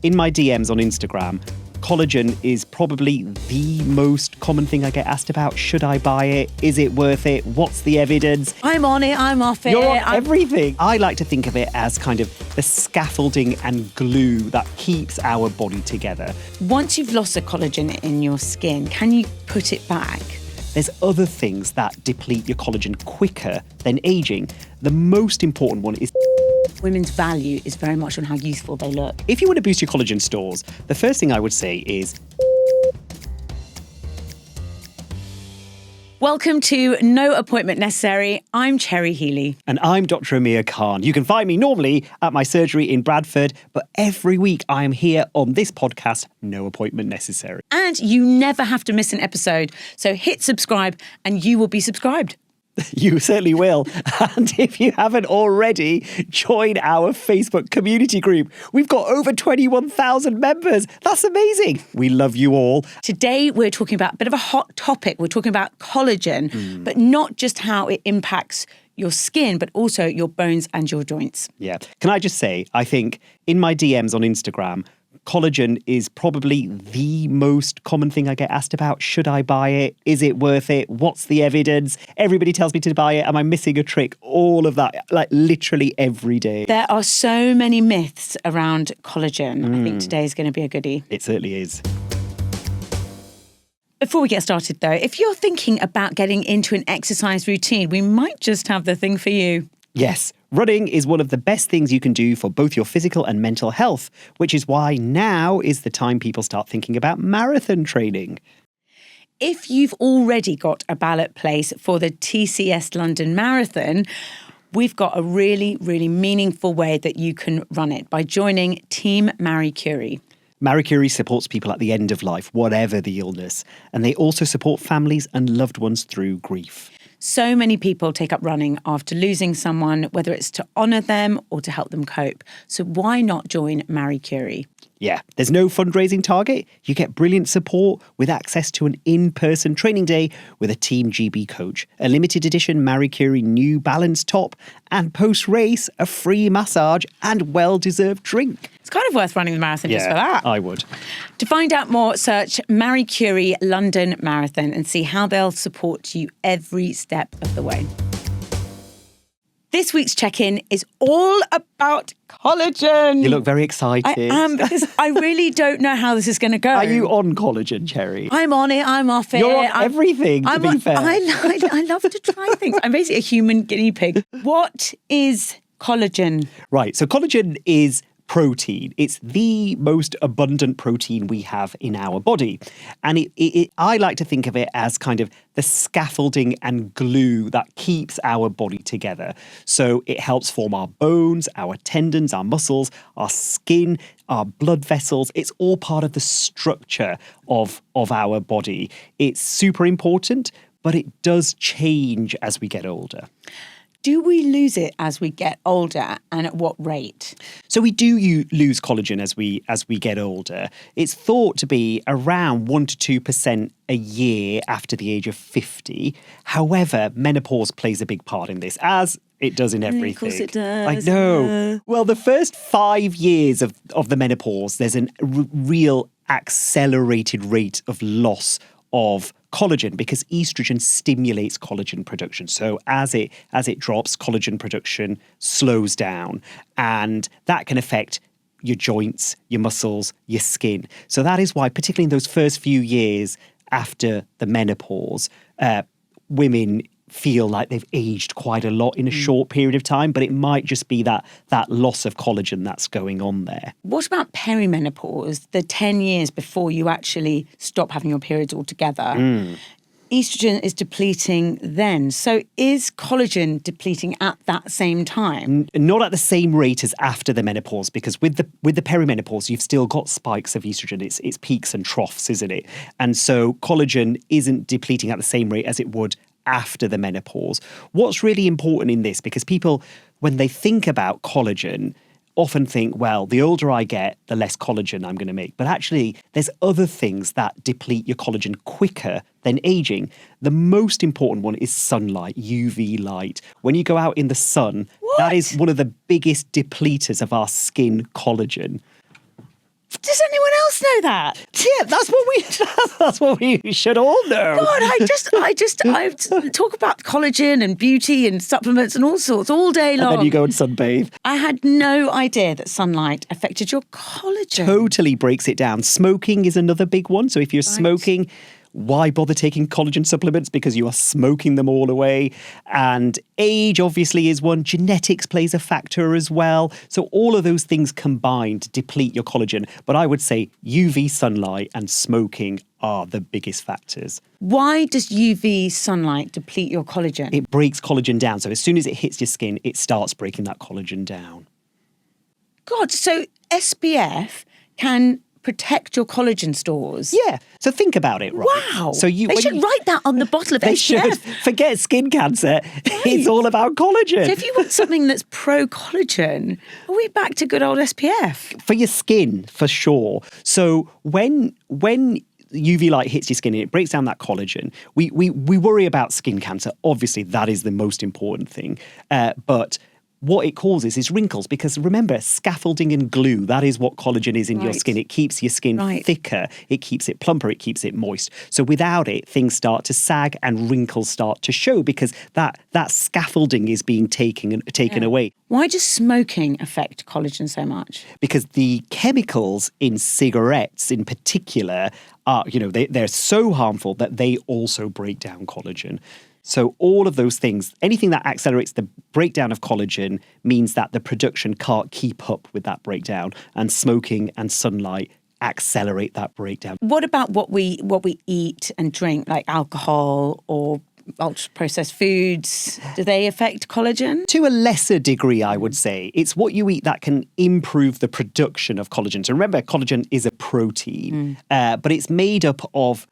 in my DMs on Instagram, collagen is probably the most common thing I get asked about. Should I buy it? Is it worth it? What's the evidence? I'm on it, I'm off it. You're on everything. I like to think of it as kind of the scaffolding and glue that keeps our body together. Once you've lost the collagen in your skin, can you put it back? There's other things that deplete your collagen quicker than aging. The most important one is Women's value is very much on how youthful they look. if you want to boost your collagen stores, the first thing I would say is Welcome to No Appointment Necessary. I'm Cherry Healey. and I'm Dr. Amir Khan. You can find me normally at my surgery in Bradford, but every week I am here on this podcast, No Appointment Necessary. And you never have to miss an episode. So hit subscribe and you will be subscribed. You certainly will. And if you haven't already, join our Facebook community group. We've got over 21,000 members. That's amazing. We love you all. Today, we're talking about a bit of a hot topic. We're talking about collagen, but not just how it impacts your skin, but also your bones and your joints. Yeah. Can I just say, I think in my DMs on Instagram, collagen is probably the most common thing I get asked about. Should I buy it? Is it worth it? What's the evidence? Everybody tells me to buy it. Am I missing a trick? All of that, like literally every day. There are so many myths around collagen. I think today is going to be a goodie. It certainly is. Before we get started though, if you're thinking about getting into an exercise routine, we might just have the thing for you. Yes, running is one of the best things you can do for both your physical and mental health, which is why now is the time people start thinking about marathon training. If you've already got a ballot place for the TCS London Marathon, we've got a really, really meaningful way that you can run it by joining Team Marie Curie. Marie Curie supports people at the end of life, whatever the illness, and they also support families and loved ones through grief. So many people take up running after losing someone, whether it's to honour them or to help them cope. So why not join Marie Curie? Yeah, there's no fundraising target. You get brilliant support with access to an in-person training day with a Team GB coach, a limited edition Marie Curie New Balance top, and post-race, a free massage and well-deserved drink. It's kind of worth running the marathon just for that. I would. To find out more, search Marie Curie London Marathon and see how they'll support you every step of the way. This week's check-in is all about collagen. You look very excited. I am, because I really don't know how this is going to go. Are you on collagen, Cherry? I'm on it, I'm off it. You're on everything, to be fair. I love to try things. I'm basically a human guinea pig. What is collagen? Right, so collagen is protein. It's the most abundant protein we have in our body. And I like to think of it as kind of the scaffolding and glue that keeps our body together. So it helps form our bones, our tendons, our muscles, our skin, our blood vessels. It's all part of the structure of our body. It's super important, but it does change as we get older. Do we lose it as we get older, and at what rate? So we do lose collagen as we get older. It's thought to be around 1 to 2% a year after the age of 50. However, menopause plays a big part in this, as it does in everything. Of course it does. I know. Well, the first 5 years of the menopause, there's a real accelerated rate of loss of collagen because estrogen stimulates collagen production. So as it drops, collagen production slows down, and that can affect your joints, your muscles, your skin. So that is why, particularly in those first few years after the menopause, women feel like they've aged quite a lot in a short period of time, but it might just be that loss of collagen that's going on there. What about perimenopause, the 10 years before you actually stop having your periods altogether? Estrogen is depleting then. So is collagen depleting at that same time? Not at the same rate as after the menopause, because with the perimenopause, you've still got spikes of estrogen. It's peaks and troughs, isn't it? And so collagen isn't depleting at the same rate as it would after the menopause. What's really important in this, because people, when they think about collagen, often think, well, the older I get, the less collagen I'm going to make. But actually, there's other things that deplete your collagen quicker than aging. The most important one is sunlight, UV light. When you go out in the sun, that is one of the biggest depleters of our skin collagen. know that. Yeah, that's what we should all know. God, I talk about collagen and beauty and supplements and all sorts all day long. And then you go and sunbathe. I had no idea that sunlight affected your collagen. Totally breaks it down. Smoking is another big one. So if you're smoking, why bother taking collagen supplements? Because you are smoking them all away. And age obviously is one. Genetics plays a factor as well. So all of those things combined deplete your collagen. But I would say UV sunlight and smoking are the biggest factors. Why does UV sunlight deplete your collagen? It breaks collagen down. So as soon as it hits your skin, it starts breaking that collagen down. God, so SPF can protect your collagen stores. Yeah. So think about it, right? Wow. So they should write that on the bottle of They SPF. should. Forget skin cancer. It's all about collagen. So if you want something that's pro-collagen, are we back to good old SPF? For your skin, for sure. So when UV light hits your skin and it breaks down that collagen, we worry about skin cancer. Obviously, that is the most important thing. But what it causes is wrinkles, because remember, scaffolding and glue, that is what collagen is in your skin. It keeps your skin thicker, it keeps it plumper, it keeps it moist. So without it, things start to sag and wrinkles start to show because that scaffolding is being taken away. Why does smoking affect collagen so much? Because the chemicals in cigarettes in particular are, they're so harmful that they also break down collagen. So all of those things, anything that accelerates the breakdown of collagen means that the production can't keep up with that breakdown, and smoking and sunlight accelerate that breakdown. What about what we eat and drink, like alcohol or ultra-processed foods? Do they affect collagen? To a lesser degree, I would say. It's what you eat that can improve the production of collagen. So remember, collagen is a protein, but it's made up of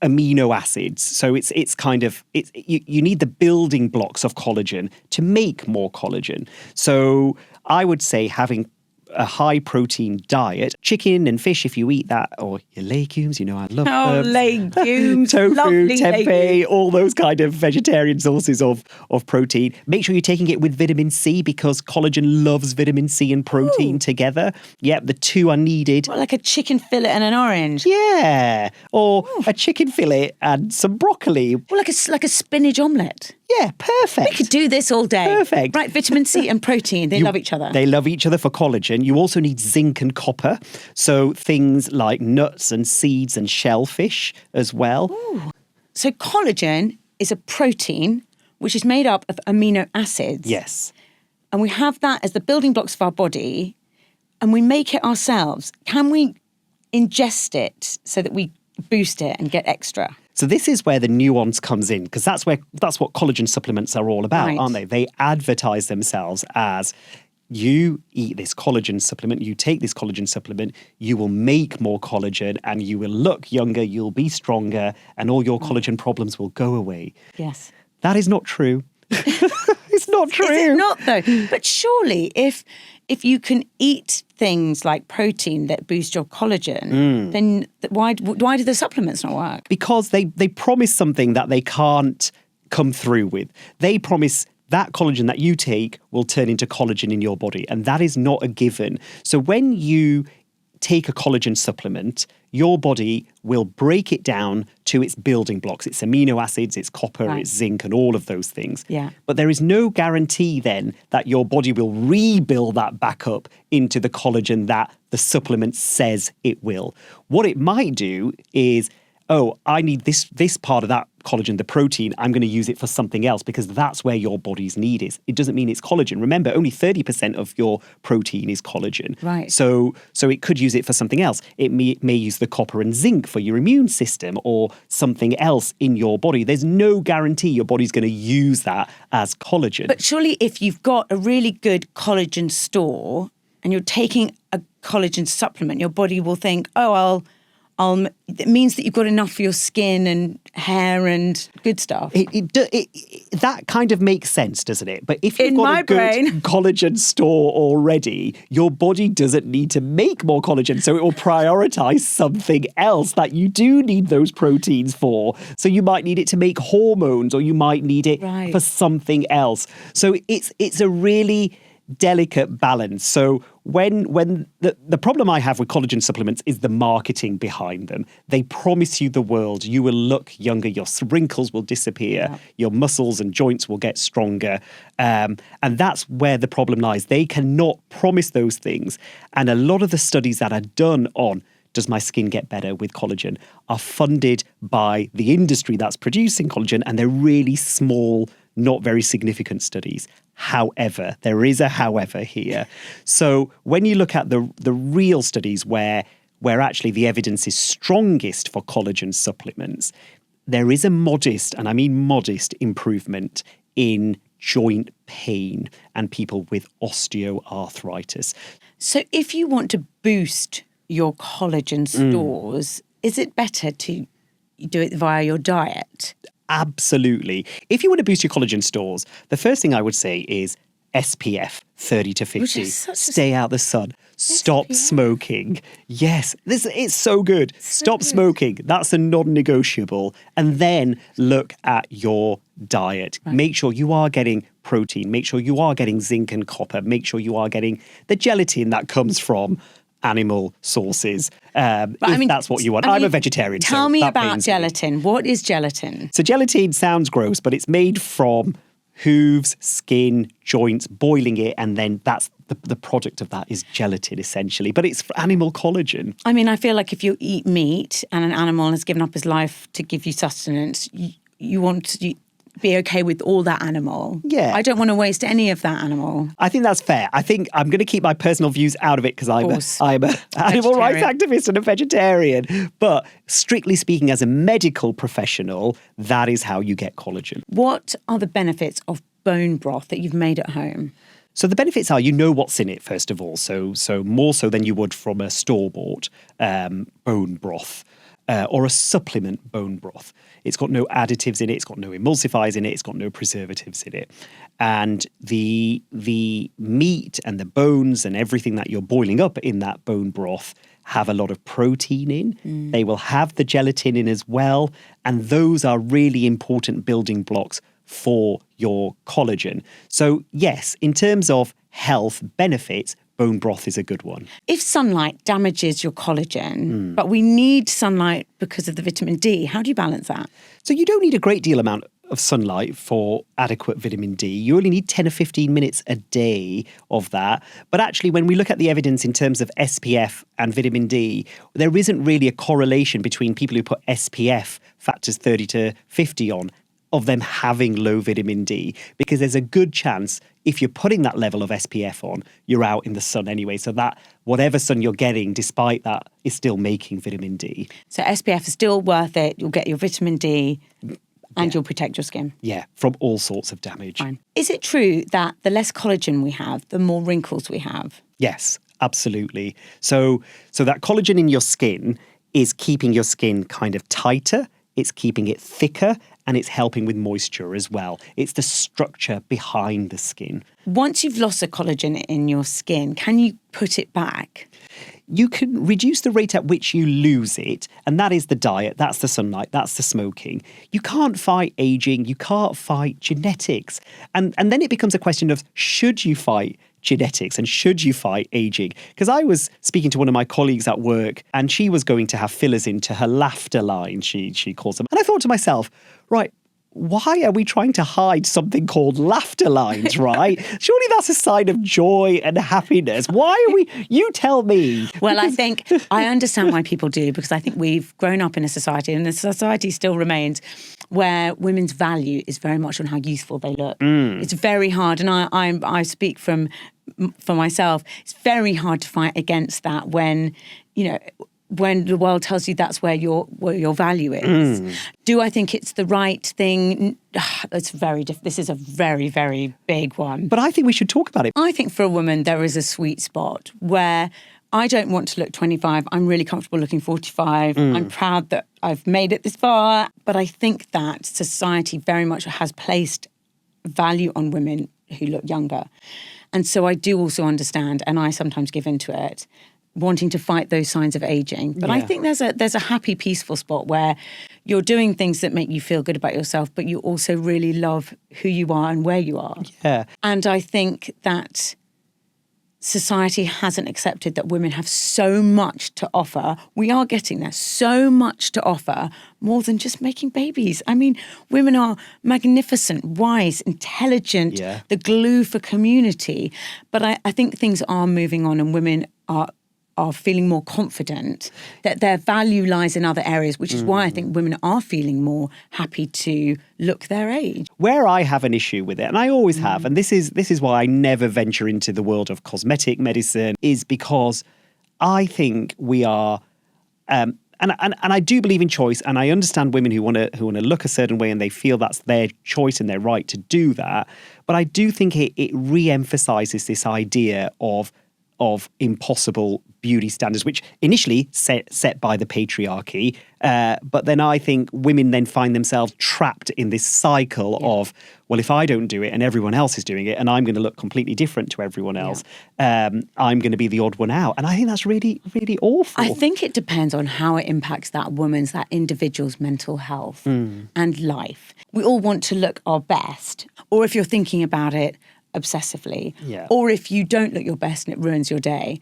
amino acids. So you need the building blocks of collagen to make more collagen. So I would say having a high protein diet, chicken and fish if you eat that, or your legumes, I love them. Legumes, tofu, lovely tempeh, legumes. all those kind of vegetarian sources of protein. Make sure you're taking it with vitamin C, because collagen loves vitamin C and protein together. Yep, the two are needed. What, like a chicken fillet and an orange? Yeah, or a chicken fillet and some broccoli. Or like a spinach omelette. Yeah, perfect. We could do this all day. Perfect. Right, vitamin C and protein, they love each other. They love each other for collagen. You also need zinc and copper. So things like nuts and seeds and shellfish as well. Ooh. So collagen is a protein which is made up of amino acids. Yes. And we have that as the building blocks of our body, and we make it ourselves. Can we ingest it so that we boost it and get extra? So this is where the nuance comes in, because that's what collagen supplements are all about, Right. aren't they? They advertise themselves as, you eat this collagen supplement, you take this collagen supplement, you will make more collagen and you will look younger, you'll be stronger, and all your collagen problems will go away. Yes. That is not true. It's not true. Is it not, though? But surely if you can eat things like protein that boost your collagen, then why do the supplements not work? Because they promise something that they can't come through with. They promise that collagen that you take will turn into collagen in your body, and that is not a given. So when you take a collagen supplement, your body will break it down to its building blocks, its amino acids, its copper, its zinc, and all of those things. Yeah. But there is no guarantee then that your body will rebuild that back up into the collagen that the supplement says it will. What it might do is, I need this part of that collagen, the protein, I'm going to use it for something else because that's where your body's need is. It doesn't mean it's collagen. Remember, only 30% of your protein is collagen. Right. So it could use it for something else. It may use the copper and zinc for your immune system or something else in your body. There's no guarantee your body's going to use that as collagen. But surely if you've got a really good collagen store and you're taking a collagen supplement, your body will think, it means that you've got enough for your skin and hair and good stuff. That kind of makes sense, doesn't it? But if you've In got my a good brain. collagen store already, your body doesn't need to make more collagen, so it will prioritize something else that you do need those proteins for. So you might need it to make hormones, or you might need it for something else. So it's a really delicate balance. So when the problem I have with collagen supplements is the marketing behind them. They promise you the world. You will look younger. Your wrinkles will disappear. Yeah. Your muscles and joints will get stronger. And that's where the problem lies. They cannot promise those things. And a lot of the studies that are done on does my skin get better with collagen are funded by the industry that's producing collagen, and they're really small, not very significant studies. However, there is a however here. So when you look at the real studies where actually the evidence is strongest for collagen supplements, there is a modest, and I mean modest, improvement in joint pain and people with osteoarthritis. So if you want to boost your collagen stores, is it better to do it via your diet? Absolutely. If you want to boost your collagen stores, the first thing I would say is SPF 30 to 50. Stay out the sun. Stop smoking. Yes, it's so good. Stop smoking. That's a non-negotiable. And then look at your diet. Right. Make sure you are getting protein. Make sure you are getting zinc and copper. Make sure you are getting the gelatin that comes from animal sources, if that's what you want. I'm a vegetarian. Tell me about gelatin. What is gelatin? So gelatin sounds gross, but it's made from hooves, skin, joints, boiling it, and then that's the product of that is gelatin, essentially. But it's animal collagen. I mean, I feel like if you eat meat and an animal has given up his life to give you sustenance, you want to be okay with all that animal. Yeah. I don't want to waste any of that animal. I think that's fair. I think I'm going to keep my personal views out of it because I'm an animal rights activist and a vegetarian. But strictly speaking, as a medical professional, that is how you get collagen. What are the benefits of bone broth that you've made at home? So the benefits are, you know what's in it, first of all. So more so than you would from a store-bought bone broth. Or a supplement bone broth. It's got no additives in it, it's got no emulsifiers in it, it's got no preservatives in it. And the meat and the bones and everything that you're boiling up in that bone broth have a lot of protein in. They will have the gelatin in as well. And those are really important building blocks for your collagen. So yes, in terms of health benefits, bone broth is a good one. If sunlight damages your collagen, but we need sunlight because of the vitamin D, how do you balance that? So you don't need a great deal amount of sunlight for adequate vitamin D. You only need 10 or 15 minutes a day of that. But actually, when we look at the evidence in terms of SPF and vitamin D, there isn't really a correlation between people who put SPF factors 30 to 50 on of them having low vitamin D, because there's a good chance if you're putting that level of SPF on, you're out in the sun anyway. So that whatever sun you're getting, despite that, is still making vitamin D. So SPF is still worth it. You'll get your vitamin D and you'll protect your skin. Yeah, from all sorts of damage. Fine. Is it true that the less collagen we have, the more wrinkles we have? Yes, absolutely. So that collagen in your skin is keeping your skin kind of tighter. It's keeping it thicker, and it's helping with moisture as well. It's the structure behind the skin. Once you've lost the collagen in your skin, can you put it back? You can reduce the rate at which you lose it, and that is the diet, that's the sunlight, that's the smoking. You can't fight aging, you can't fight genetics. And then it becomes a question of, should you fight genetics and should you fight aging? Because I was speaking to one of my colleagues at work, and she was going to have fillers into her laughter line, she calls them. And I thought to myself, right, why are we trying to hide something called laughter lines, right? Surely that's a sign of joy and happiness. Why are we? You tell me. Well, I think I understand why people do, because I think we've grown up in a society, and the society still remains, where women's value is very much on how youthful they look. It's very hard, and I speak for myself. It's very hard to fight against that when the world tells you that's where your value is. Do I think it's the right thing? It's this is a very, very big one. But I think we should talk about it. I think for a woman, there is a sweet spot where I don't want to look 25. I'm really comfortable looking 45. I'm proud that I've made it this far. But I think that society very much has placed value on women who look younger. And so I do also understand, and I sometimes give into it, wanting to fight those signs of aging. But I think there's a happy, peaceful spot where you're doing things that make you feel good about yourself, but you also really love who you are and where you are. Yeah. And I think that society hasn't accepted that women have so much to offer. We are getting there, so much to offer, more than just making babies. I mean, women are magnificent, wise, intelligent, the glue for community. But I think things are moving on, and women are feeling more confident that their value lies in other areas, which is why I think women are feeling more happy to look their age. Where I have an issue with it, and I always have, and this is why I never venture into the world of cosmetic medicine, is because I think we are, and I do believe in choice, and I understand women who want to look a certain way and they feel that's their choice and their right to do that. But I do think it re-emphasizes this idea of impossible beauty standards, which initially set by the patriarchy. But then I think women then find themselves trapped in this cycle of, well, if I don't do it and everyone else is doing it and I'm going to look completely different to everyone else, I'm going to be the odd one out. And I think that's really, really awful. I think it depends on how it impacts that individual's mental health and life. We all want to look our best, or if you're thinking about it obsessively, or if you don't look your best and it ruins your day.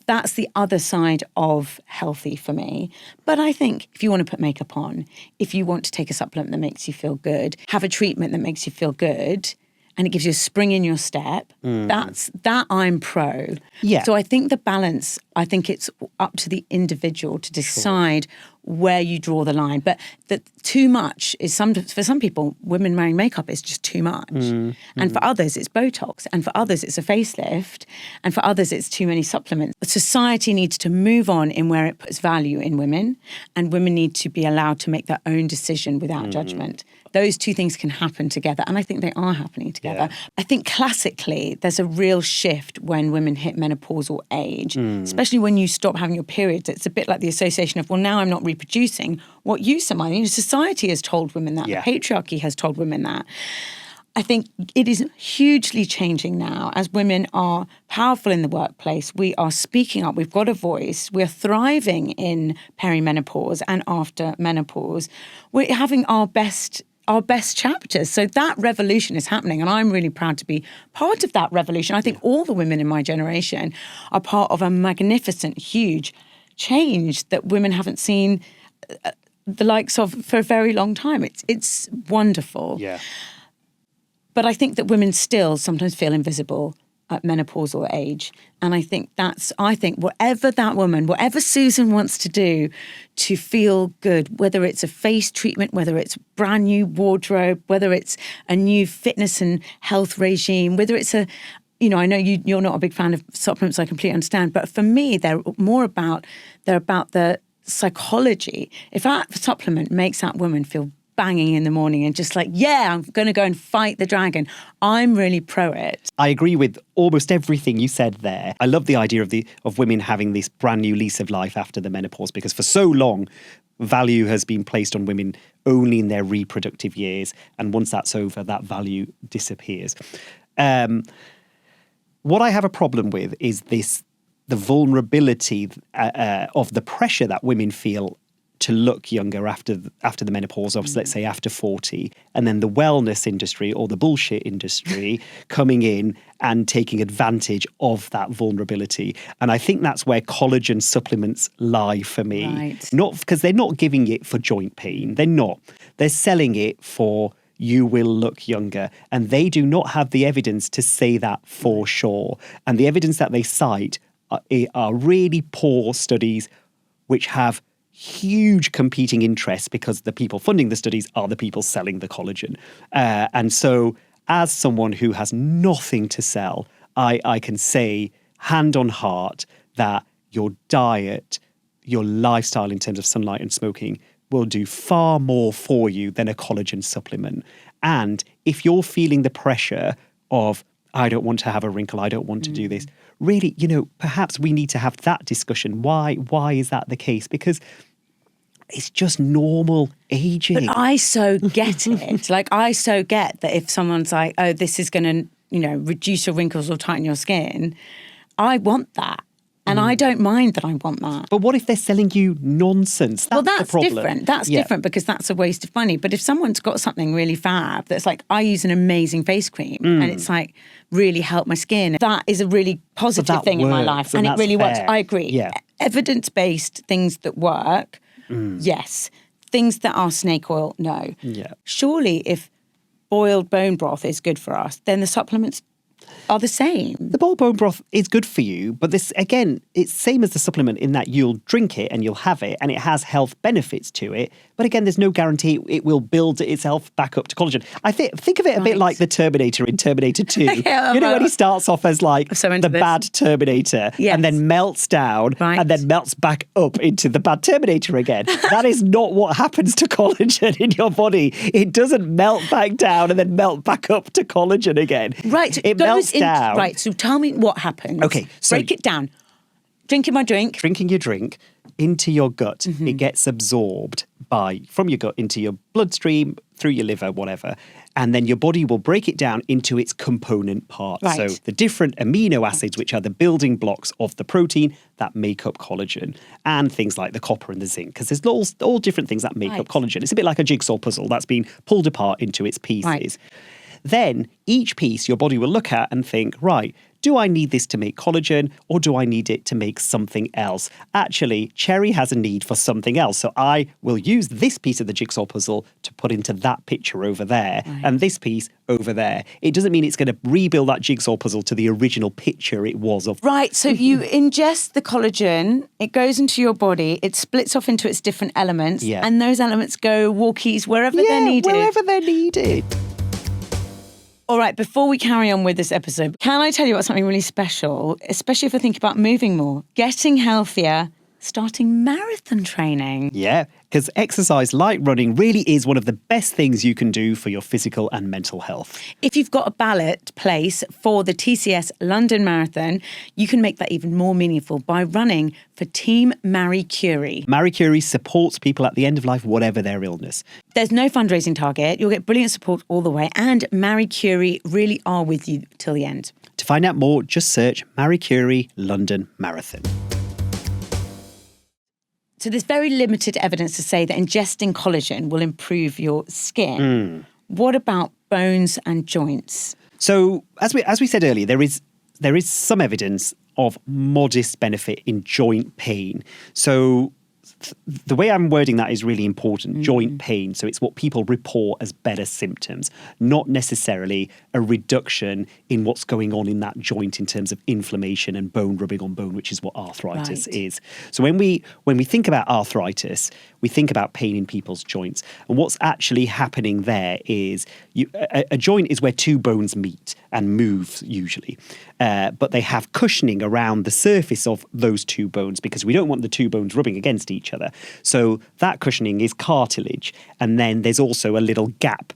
That's the other side of healthy for me. But I think if you want to put makeup on, if you want to take a supplement that makes you feel good, have a treatment that makes you feel good, and it gives you a spring in your step, that I'm pro. So I think the balance, I think it's up to the individual to decide where you draw the line. But that too much is for some people, women wearing makeup is just too much. And for others, it's Botox. And for others, it's a facelift. And for others, it's too many supplements. Society needs to move on in where it puts value in women. And women need to be allowed to make their own decision without judgment. Those two things can happen together. And I think they are happening together. I think classically, there's a real shift when women hit menopausal age, especially when you stop having your periods. It's a bit like the association of, well, now I'm not reproducing. What use am I? You know, society has told women that. The patriarchy has told women that. I think it is hugely changing now as women are powerful in the workplace. We are speaking up. We've got a voice. We're thriving in perimenopause and after menopause. We're having our best chapters. So that revolution is happening, and I'm really proud to be part of that revolution. I think all the women in my generation are part of a magnificent, huge change that women haven't seen the likes of for a very long time. It's wonderful. But I think that women still sometimes feel invisible at menopausal age. And I think whatever Susan wants to do to feel good, whether it's a face treatment, whether it's brand new wardrobe, whether it's a new fitness and health regime, whether it's I know you're not a big fan of supplements, I completely understand, but for me, they're about the psychology. If that supplement makes that woman feel banging in the morning and just like, I'm going to go and fight the dragon, I'm really pro it. I agree with almost everything you said there. I love the idea of women having this brand new lease of life after the menopause, because for so long, value has been placed on women only in their reproductive years. And once that's over, that value disappears. What I have a problem with is the vulnerability of the pressure that women feel to look younger after the menopause, of let's say after 40, and then the wellness industry or the bullshit industry coming in and taking advantage of that vulnerability. And I think that's where collagen supplements lie for me. Right. Not because they're not giving it for joint pain. They're not. They're selling it for you will look younger. And they do not have the evidence to say that for sure. And the evidence that they cite are really poor studies which have huge competing interests, because the people funding the studies are the people selling the collagen. And so as someone who has nothing to sell, I can say hand on heart that your diet, your lifestyle in terms of sunlight and smoking will do far more for you than a collagen supplement. And if you're feeling the pressure of, I don't want to have a wrinkle, I don't want to do this, really, perhaps we need to have that discussion. Why is that the case? Because it's just normal aging. But I so get it. I so get that if someone's like, oh, this is going to, reduce your wrinkles or tighten your skin, I want that. And I don't mind that I want that. But what if they're selling you nonsense? That's That's the problem. different. That's different because that's a waste of money. But if someone's got something really fab that's like, I use an amazing face cream and it's like really helped my skin, that is a really positive thing in my life. And it really works. I agree. Yeah. Evidence-based things that work, yes. Things that are snake oil, no. Yeah. Surely if boiled bone broth is good for us, then the supplements are the same. The boiled bone broth is good for you, but this, again, it's same as the supplement in that you'll drink it and you'll have it and it has health benefits to it. But again, there's no guarantee it will build itself back up to collagen. I think of it a bit like the Terminator in Terminator 2. You know, when he starts off as like the bad Terminator and then melts down and then melts back up into the bad Terminator again. That is not what happens to collagen in your body. It doesn't melt back down and then melt back up to collagen again. Right. It melts down. Right. So tell me what happens. Okay. So break it down. Drinking my drink. Drinking your drink into your gut. It gets absorbed from your gut into your bloodstream, through your liver, whatever. And then your body will break it down into its component parts. Right. So the different amino acids, which are the building blocks of the protein that make up collagen, and things like the copper and the zinc, because there's all different things that make up collagen. It's a bit like a jigsaw puzzle that's been pulled apart into its pieces. Right. Then each piece your body will look at and think, right, do I need this to make collagen or do I need it to make something else? Actually, Cherry has a need for something else. So I will use this piece of the jigsaw puzzle to put into that picture over there and this piece over there. It doesn't mean it's going to rebuild that jigsaw puzzle to the original picture it was of. Right. So you ingest the collagen, it goes into your body, it splits off into its different elements, and those elements go walkies wherever they're needed. Wherever they're needed. All right, before we carry on with this episode, can I tell you about something really special, especially if I think about moving more, getting healthier, starting marathon training? Yeah, because exercise like running really is one of the best things you can do for your physical and mental health. If you've got a ballot place for the TCS London Marathon, you can make that even more meaningful by running for Team Marie Curie. Marie Curie supports people at the end of life, whatever their illness. There's no fundraising target. You'll get brilliant support all the way. And Marie Curie really are with you till the end. To find out more, just search Marie Curie London Marathon. So there's very limited evidence to say that ingesting collagen will improve your skin. What about bones and joints? So as we said earlier, there is some evidence of modest benefit in joint pain. So the way I'm wording that is really important, joint pain. So it's what people report as better symptoms, not necessarily a reduction in what's going on in that joint in terms of inflammation and bone rubbing on bone, which is what arthritis is. So when we think about arthritis, we think about pain in people's joints. And what's actually happening there is a joint is where two bones meet and move usually. But they have cushioning around the surface of those two bones because we don't want the two bones rubbing against each other. So that cushioning is cartilage. And then there's also a little gap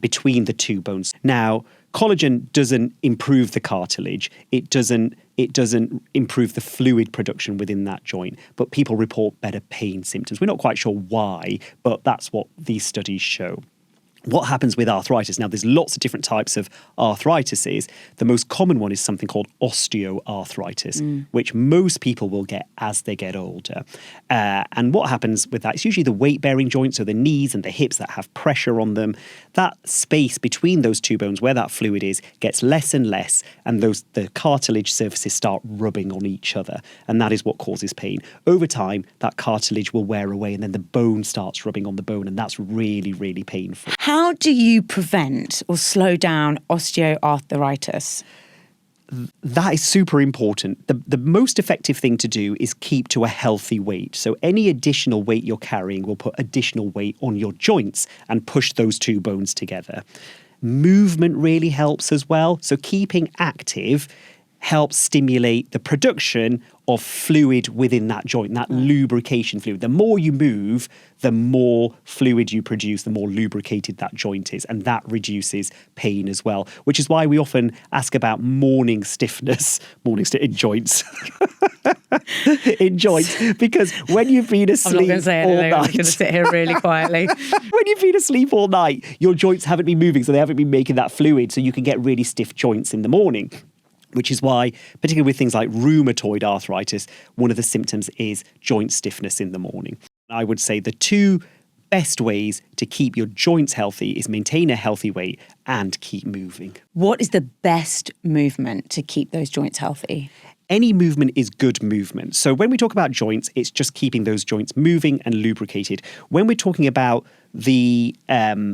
between the two bones. Now, collagen doesn't improve the cartilage. It doesn't improve the fluid production within that joint, but people report better pain symptoms. We're not quite sure why, but that's what these studies show. What happens with arthritis? Now, there's lots of different types of arthritises. The most common one is something called osteoarthritis, which most people will get as they get older. And what happens with that? It's usually the weight-bearing joints, so the knees and the hips that have pressure on them. That space between those two bones, where that fluid is, gets less and less, and the cartilage surfaces start rubbing on each other. And that is what causes pain. Over time, that cartilage will wear away, and then the bone starts rubbing on the bone, and that's really, really painful. How do you prevent or slow down osteoarthritis? That is super important. The most effective thing to do is keep to a healthy weight. So any additional weight you're carrying will put additional weight on your joints and push those two bones together. Movement really helps as well. So keeping active helps stimulate the production of fluid within that joint, that lubrication fluid. The more you move, the more fluid you produce, the more lubricated that joint is, and that reduces pain as well, which is why we often ask about morning stiffness in joints. In joints, because when you've been asleep I'm not going to say anything, all I'm night, just going to sit here really quietly. when you've been asleep all night, your joints haven't been moving, so they haven't been making that fluid, so you can get really stiff joints in the morning. which is why, particularly with things like rheumatoid arthritis, one of the symptoms is joint stiffness in the morning. I would say the two best ways to keep your joints healthy is maintain a healthy weight and keep moving. What is the best movement to keep those joints healthy? Any movement is good movement. So when we talk about joints, it's just keeping those joints moving and lubricated. When we're talking about the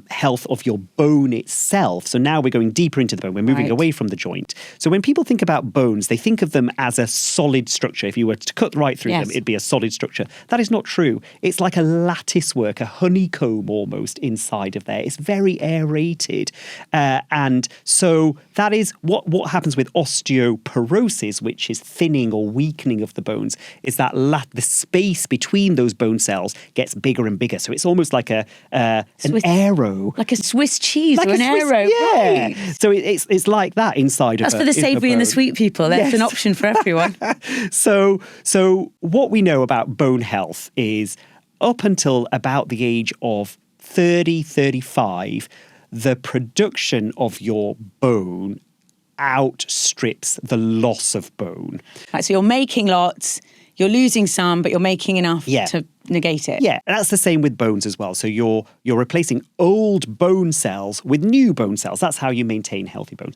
health of your bone itself, so now we're going deeper into the bone, we're moving away from the joint. So when people think about bones, they think of them as a solid structure. If you were to cut right through them, it'd be a solid structure. That is not true. It's like a lattice work, a honeycomb almost inside of there. It's very aerated. And so that is what happens with osteoporosis, which is thinning or weakening of the bones, is that the space between those bone cells gets bigger and bigger. So it's almost like an arrow. Like a Swiss cheese or an arrow. Yeah. Right. So it's like that inside That's of for the savoury and the sweet people. That's an option for everyone. So what we know about bone health is up until about the age of 30, 35, the production of your bone outstrips the loss of bone. Right, so you're making lots, you're losing some, but you're making enough to negate it. Yeah, and that's the same with bones as well. So you're replacing old bone cells with new bone cells. That's how you maintain healthy bones.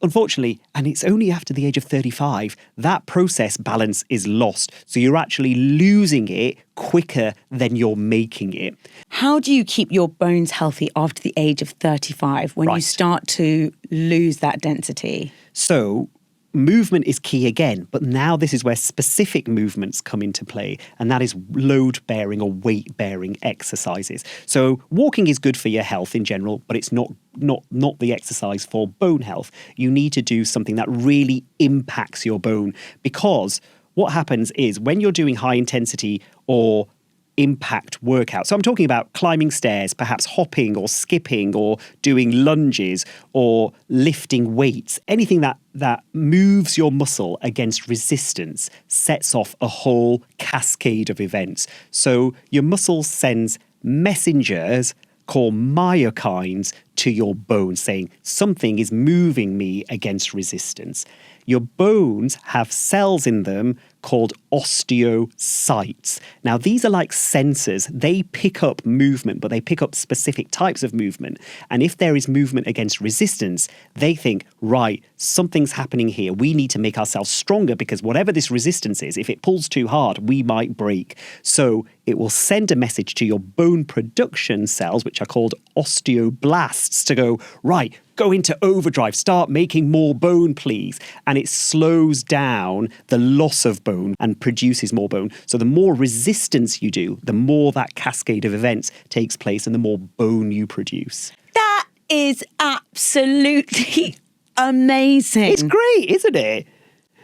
Unfortunately, and it's only after the age of 35, that process balance is lost. So you're actually losing it quicker than you're making it. How do you keep your bones healthy after the age of 35 when you start to lose that density? So movement is key again, but now this is where specific movements come into play, and that is load-bearing or weight-bearing exercises. So walking is good for your health in general, but it's not the exercise for bone health. You need to do something that really impacts your bone, because what happens is when you're doing high intensity or impact workout. So I'm talking about climbing stairs, perhaps hopping or skipping or doing lunges or lifting weights. Anything that moves your muscle against resistance sets off a whole cascade of events. So your muscle sends messengers called myokines to your bones saying something is moving me against resistance. Your bones have cells in them called osteocytes. Now, these are like sensors. They pick up movement, but they pick up specific types of movement. And if there is movement against resistance, they think, right, something's happening here. We need to make ourselves stronger because whatever this resistance is, if it pulls too hard, we might break. So it will send a message to your bone production cells, which are called osteoblasts, to go, right, go into overdrive, start making more bone, please. And it slows down the loss of bone and produces more bone. So the more resistance you do, the more that cascade of events takes place and the more bone you produce. That is absolutely amazing. It's great, isn't it?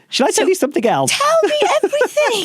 Should I tell you something else? Tell me everything.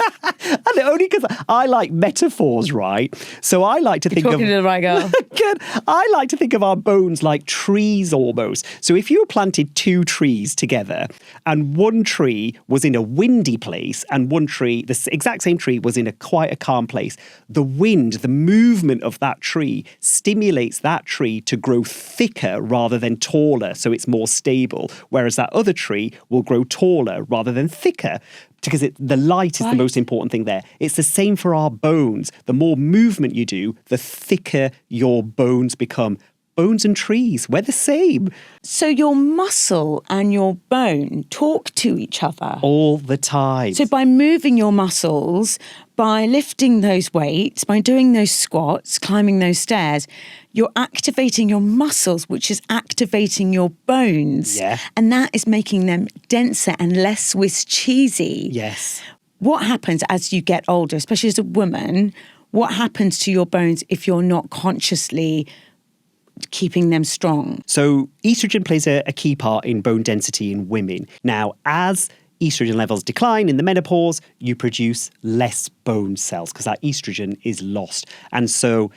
And only because I like metaphors, right? So I like to think talking to the right girl. Good. I like to think of our bones like trees almost. So if you planted two trees together and one tree was in a windy place and one tree, the exact same tree, was in quite a calm place, the wind, the movement of that tree stimulates that tree to grow thicker rather than taller, so it's more stable, whereas that other tree will grow taller rather than thicker, because the light is the most important thing there. It's the same for our bones. The more movement you do, the thicker your bones become. Bones and trees, we're the same. So your muscle and your bone talk to each other all the time. So by moving your muscles, by lifting those weights, by doing those squats, climbing those stairs, you're activating your muscles, which is activating your bones. Yeah. And that is making them denser and less Swiss cheesy. Yes. What happens as you get older, especially as a woman, what happens to your bones if you're not consciously keeping them strong? So estrogen plays a key part in bone density in women. Now, as estrogen levels decline in the menopause, you produce less bone cells because that estrogen is lost. And so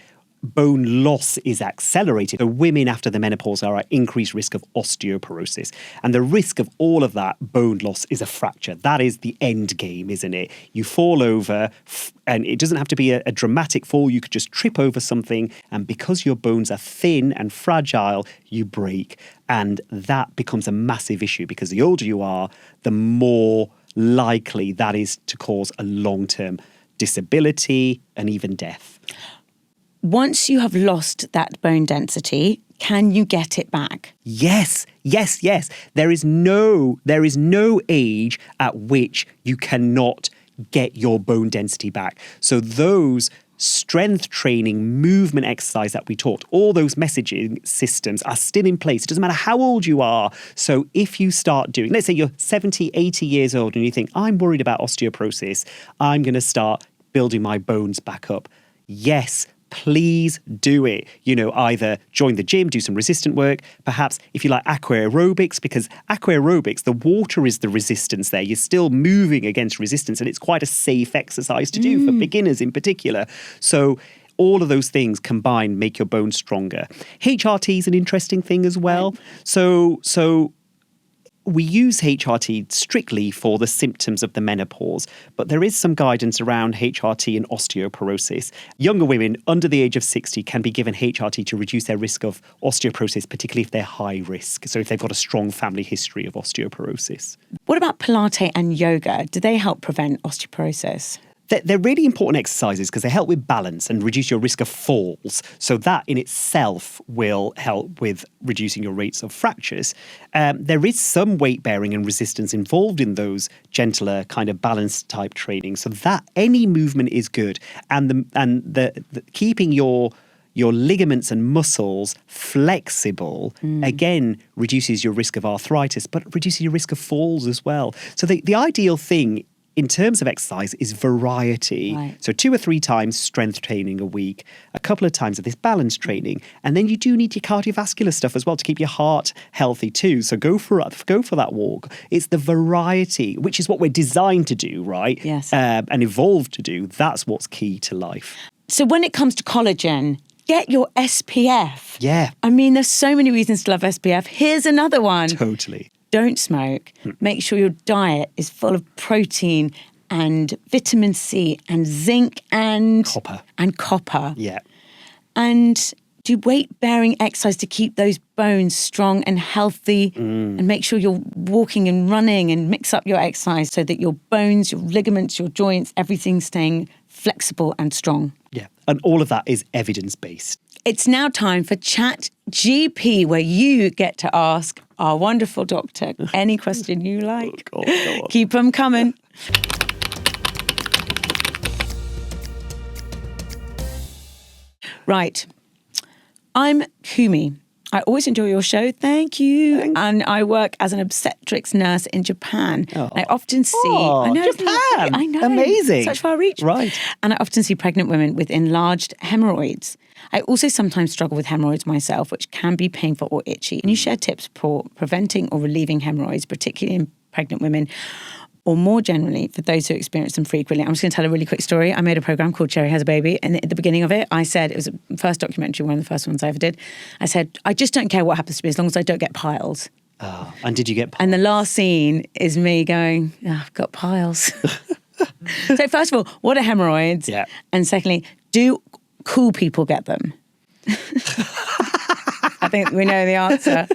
bone loss is accelerated. So women after the menopause are at increased risk of osteoporosis. And the risk of all of that bone loss is a fracture. That is the end game, isn't it? You fall over, and it doesn't have to be a dramatic fall. You could just trip over something, and because your bones are thin and fragile, you break. And that becomes a massive issue, because the older you are, the more likely that is to cause a long-term disability and even death. Once you have lost that bone density, can you get it back? Yes. There is no age at which you cannot get your bone density back. So those strength training, movement exercise that we taught, all those messaging systems are still in place. It doesn't matter how old you are. So if you start doing, let's say you're 70, 80 years old and you think, I'm worried about osteoporosis, I'm going to start building my bones back up. Yes, please do it. Either join the gym, do some resistant work, perhaps if you like aqua aerobics, because aqua aerobics, the water is the resistance there. You're still moving against resistance, and it's quite a safe exercise to do for beginners in particular. So all of those things combined make your bones stronger. HRT is an interesting thing as well. Right. So we use HRT strictly for the symptoms of the menopause, but there is some guidance around HRT and osteoporosis. Younger women under the age of 60 can be given HRT to reduce their risk of osteoporosis, particularly if they're high risk, so if they've got a strong family history of osteoporosis. What about Pilates and yoga? Do they help prevent osteoporosis? They're really important exercises because they help with balance and reduce your risk of falls. So that in itself will help with reducing your rates of fractures. There is some weight bearing and resistance involved in those gentler kind of balance type training. So that any movement is good. And the keeping your ligaments and muscles flexible, again, reduces your risk of arthritis, but reduces your risk of falls as well. So the ideal thing in terms of exercise is variety. Right. So 2 or 3 times strength training a week, a couple of times of this balance training. And then you do need your cardiovascular stuff as well to keep your heart healthy too. So go for that walk. It's the variety, which is what we're designed to do, right? Yes. And evolved to do. That's what's key to life. So when it comes to collagen, get your SPF. Yeah. I mean, there's so many reasons to love SPF. Here's another one. Totally. Don't smoke. Make sure your diet is full of protein and vitamin C and zinc and copper. Yeah. And do weight-bearing exercise to keep those bones strong and healthy, and make sure you're walking and running, and mix up your exercise so that your bones, your ligaments, your joints, everything's staying flexible and strong. Yeah. And all of that is evidence-based. It's now time for Chat GP, where you get to ask our wonderful doctor any question you like. Oh, God. Keep them coming. Right. I'm Kumi. I always enjoy your show. Thank you. Thanks. And I work as an obstetrics nurse in Japan. Oh. I often see... Oh, I know, Japan! I know. Amazing. Such far reach. Right. And I often see pregnant women with enlarged hemorrhoids. I also sometimes struggle with hemorrhoids myself, which can be painful or itchy. And you share tips for preventing or relieving hemorrhoids, particularly in pregnant women, or more generally for those who experience them frequently. I'm just going to tell a really quick story. I made a program called Cherry Has a Baby, and at the beginning of it, I said, it was the first documentary, one of the first ones I ever did. I said, I just don't care what happens to me as long as I don't get piles. Oh, and did you get piles? And the last scene is me going, I've got piles. So first of all, what are hemorrhoids? Yeah. And secondly, do cool people get them? I think we know the answer.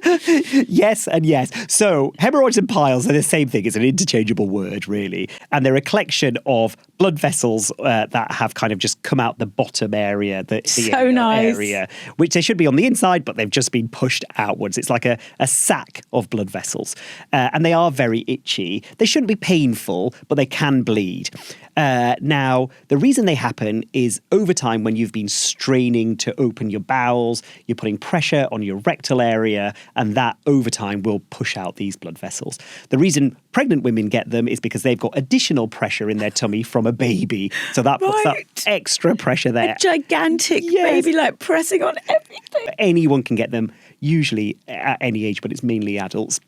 Yes and yes. So hemorrhoids and piles are the same thing. It's an interchangeable word, really. And they're a collection of blood vessels that have kind of just come out the bottom area, the so nice area, which they should be on the inside, but they've just been pushed outwards. It's like a sack of blood vessels. And they are very itchy. They shouldn't be painful, but they can bleed. Now, the reason they happen is over time when you've been straining to open your bowels, you're putting pressure on your rectal area, and that over time will push out these blood vessels. The reason pregnant women get them is because they've got additional pressure in their tummy from a baby. So that puts that extra pressure there. A gigantic baby, like pressing on everything. Anyone can get them, usually at any age, but it's mainly adults.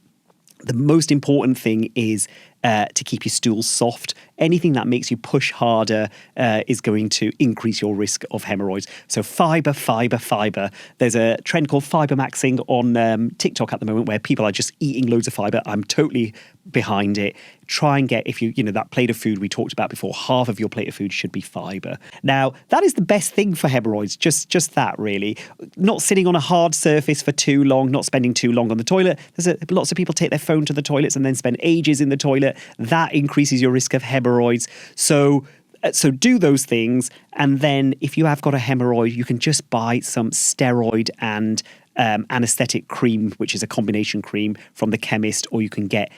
The most important thing is to keep your stools soft. anything that makes you push harder is going to increase your risk of hemorrhoids. So fibre. There's a trend called fibre maxing on TikTok at the moment where people are just eating loads of fibre. I'm totally behind it. Try and get, if you know, that plate of food we talked about before, half of your plate of food should be fibre. Now, that is the best thing for hemorrhoids, just that really. Not sitting on a hard surface for too long, not spending too long on the toilet. Lots of people take their phone to the toilets and then spend ages in the toilet. That increases your risk of hemorrhoids. So do those things, and then if you have got a hemorrhoid, you can just buy some steroid and anaesthetic cream, which is a combination cream from the chemist, or you can get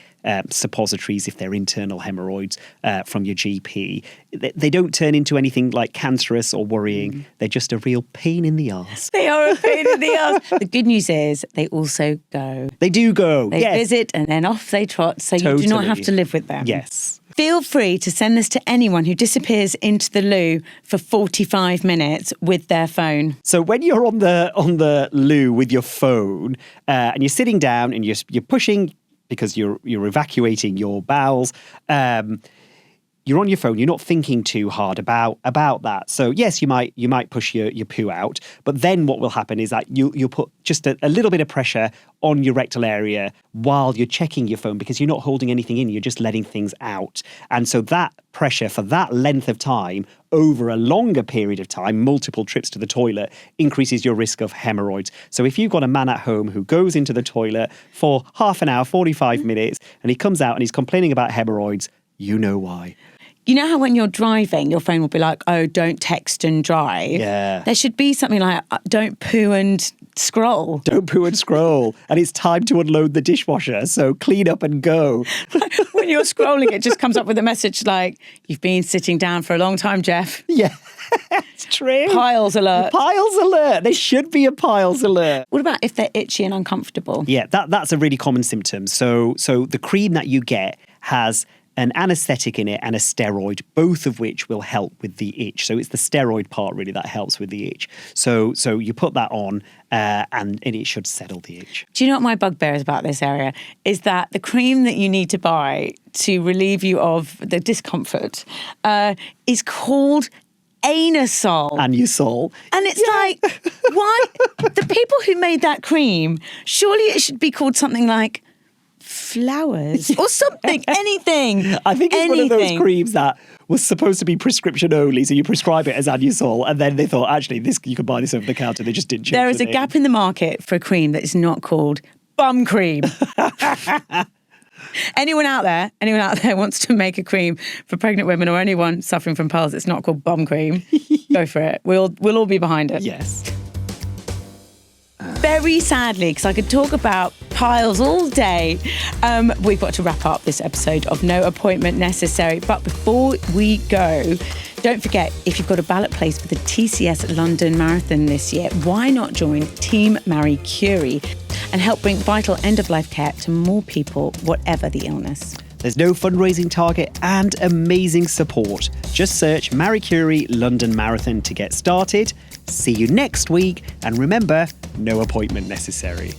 suppositories if they're internal hemorrhoids from your GP. They don't turn into anything like cancerous or worrying. They're just a real pain in the arse. They are a pain in the arse. The good news is they also go. They do go. They visit and then off they trot, so you do not have to live with them. Yes. Feel free to send this to anyone who disappears into the loo for 45 minutes with their phone. So when you're on the loo with your phone and you're sitting down and you're pushing because you're evacuating your bowels, you're on your phone. You're not thinking too hard about that. So yes, you might push your poo out, but then what will happen is that you'll put just a little bit of pressure on your rectal area while you're checking your phone because you're not holding anything in. You're just letting things out, and so that pressure for that length of time over a longer period of time, multiple trips to the toilet, increases your risk of hemorrhoids. So if you've got a man at home who goes into the toilet for half an hour, 45 minutes, and he comes out and he's complaining about hemorrhoids, you know why. You know how when you're driving, your phone will be like, oh, don't text and drive? Yeah. There should be something like, don't poo and scroll. Don't poo and scroll. And it's time to unload the dishwasher, so clean up and go. When you're scrolling, it just comes up with a message like, you've been sitting down for a long time, Jeff. Yeah, it's true. Piles alert. Piles alert. There should be a piles alert. What about if they're itchy and uncomfortable? Yeah, that's a really common symptom. So the cream that you get has an anaesthetic in it and a steroid, both of which will help with the itch. So it's the steroid part really that helps with the itch. So you put that on and it should settle the itch. Do you know what my bugbear is about this area? Is that the cream that you need to buy to relieve you of the discomfort is called Anusol. Anusol. And it's like, why? The people who made that cream, surely it should be called something like flowers or something, anything. I think it's one of those creams that was supposed to be prescription only, so you prescribe it as Anusol, and then they thought, actually, you can buy this over the counter. They just didn't change There is a gap in the market for a cream that is not called bum cream. Anyone out there wants to make a cream for pregnant women or anyone suffering from piles that's not called bum cream, go for it. We'll all be behind it. Yes. Very sadly, because I could talk about piles all day, we've got to wrap up this episode of No Appointment Necessary. But before we go, don't forget, if you've got a ballot placed for the TCS London Marathon this year, why not join Team Marie Curie and help bring vital end-of-life care to more people, whatever the illness? There's no fundraising target and amazing support. Just search Marie Curie London Marathon to get started. See you next week. And remember, no appointment necessary.